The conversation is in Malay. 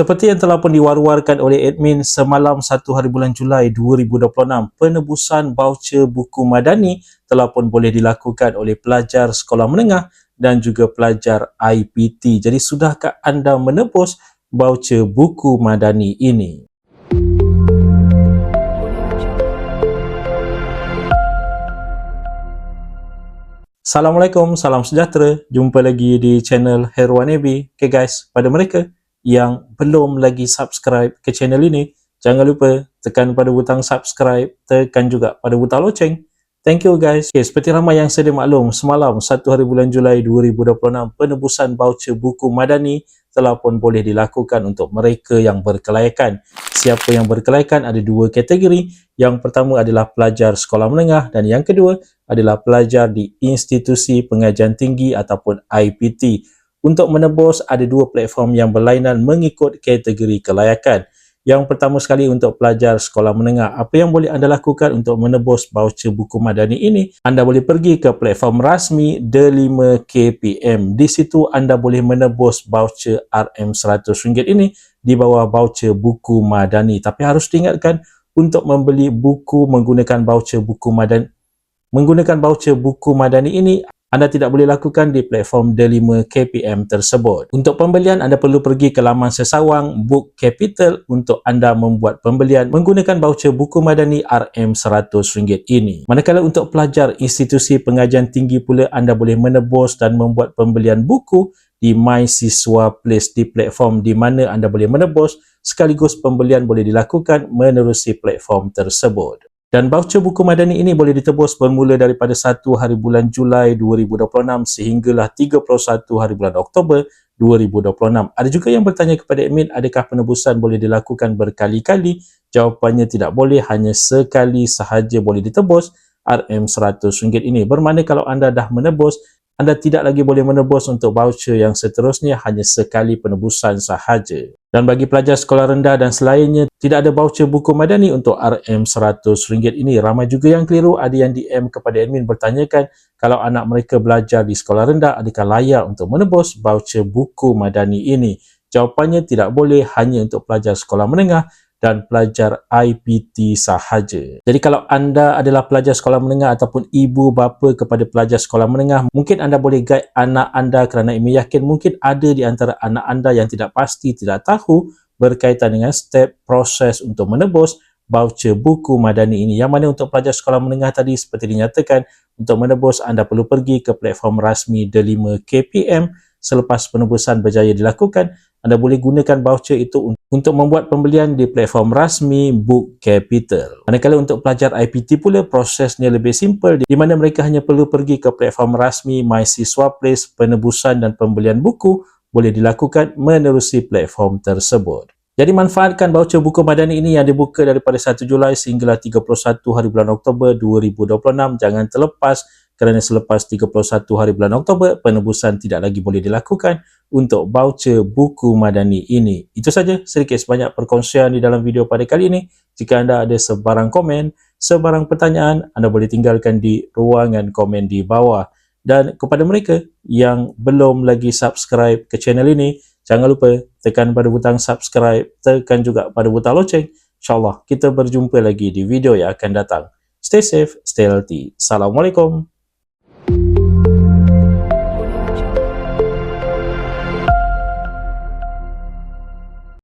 Seperti yang telah pun diwar-warkan oleh admin semalam 1 hari bulan Julai 2026, penebusan voucher buku Madani telah pun boleh dilakukan oleh pelajar sekolah menengah dan juga pelajar IPT. Jadi sudahkah anda menebus voucher buku Madani ini? Assalamualaikum, salam sejahtera. Jumpa lagi di channel Herwan Ebi. Okay guys, pada mereka yang belum lagi subscribe ke channel ini, jangan lupa tekan pada butang subscribe, tekan juga pada butang loceng. Thank you guys. Okay, seperti ramai yang sedia maklum, semalam 1 hari bulan Julai 2026, penebusan voucher buku Madani telah pun boleh dilakukan untuk mereka yang berkelayakan. Siapa yang berkelayakan ada dua kategori. Yang pertama adalah pelajar sekolah menengah dan yang kedua adalah pelajar di institusi pengajian tinggi ataupun IPT. Untuk menebus ada dua platform yang berlainan mengikut kategori kelayakan. Yang pertama sekali untuk pelajar sekolah menengah, apa yang boleh anda lakukan untuk menebus voucher buku Madani ini? Anda boleh pergi ke platform rasmi D5KPM. Di situ anda boleh menebus voucher RM100 ini di bawah voucher buku Madani. Tapi harus diingatkan, untuk membeli buku menggunakan voucher buku Madani ini, anda tidak boleh lakukan di platform D5KPM tersebut. Untuk pembelian, anda perlu pergi ke laman sesawang Book Capital untuk anda membuat pembelian menggunakan voucher buku Madani RM100 ini. Manakala untuk pelajar institusi pengajian tinggi pula, anda boleh menebus dan membuat pembelian buku di My Siswa Place, di platform di mana anda boleh menebus sekaligus pembelian boleh dilakukan menerusi platform tersebut. Dan voucher buku Madani ini boleh ditebus bermula daripada 1 hari bulan Julai 2026 sehinggalah 31 hari bulan Oktober 2026. Ada juga yang bertanya kepada admin, adakah penebusan boleh dilakukan berkali-kali? Jawapannya tidak boleh, hanya sekali sahaja boleh ditebus RM100 ini. Bermakna kalau anda dah menebus, anda tidak lagi boleh menebus untuk voucher yang seterusnya, hanya sekali penebusan sahaja. Dan bagi pelajar sekolah rendah dan selainnya, tidak ada voucher buku Madani untuk RM100 ini. Ramai juga yang keliru, ada yang DM kepada admin bertanyakan kalau anak mereka belajar di sekolah rendah, adakah layak untuk menebus voucher buku Madani ini? Jawapannya tidak boleh, hanya untuk pelajar sekolah menengah dan pelajar IPT sahaja. Jadi kalau anda adalah pelajar sekolah menengah ataupun ibu bapa kepada pelajar sekolah menengah, mungkin anda boleh guide anak anda kerana admin yakin mungkin ada di antara anak anda yang tidak pasti, tidak tahu berkaitan dengan step proses untuk menebus voucher buku Madani ini. Yang mana untuk pelajar sekolah menengah tadi seperti dinyatakan, untuk menebus anda perlu pergi ke platform rasmi D5KPM. Selepas penebusan berjaya dilakukan, anda boleh gunakan voucher itu untuk membuat pembelian di platform rasmi Book Capital. Manakala untuk pelajar IPT pula, prosesnya lebih simple di mana mereka hanya perlu pergi ke platform rasmi My Siswa Place. Penebusan dan pembelian buku boleh dilakukan menerusi platform tersebut. Jadi manfaatkan voucher buku Madani ini yang dibuka daripada 1 Julai sehinggalah 31 hari bulan Oktober 2026. Jangan terlepas kerana selepas 31 hari bulan Oktober, penebusan tidak lagi boleh dilakukan untuk voucher buku Madani ini. Itu saja sedikit sebanyak perkongsian di dalam video pada kali ini. Jika anda ada sebarang komen, sebarang pertanyaan, anda boleh tinggalkan di ruangan komen di bawah. Dan kepada mereka yang belum lagi subscribe ke channel ini, jangan lupa tekan pada butang subscribe, tekan juga pada butang loceng. InsyaAllah kita berjumpa lagi di video yang akan datang. Stay safe, stay healthy. Assalamualaikum.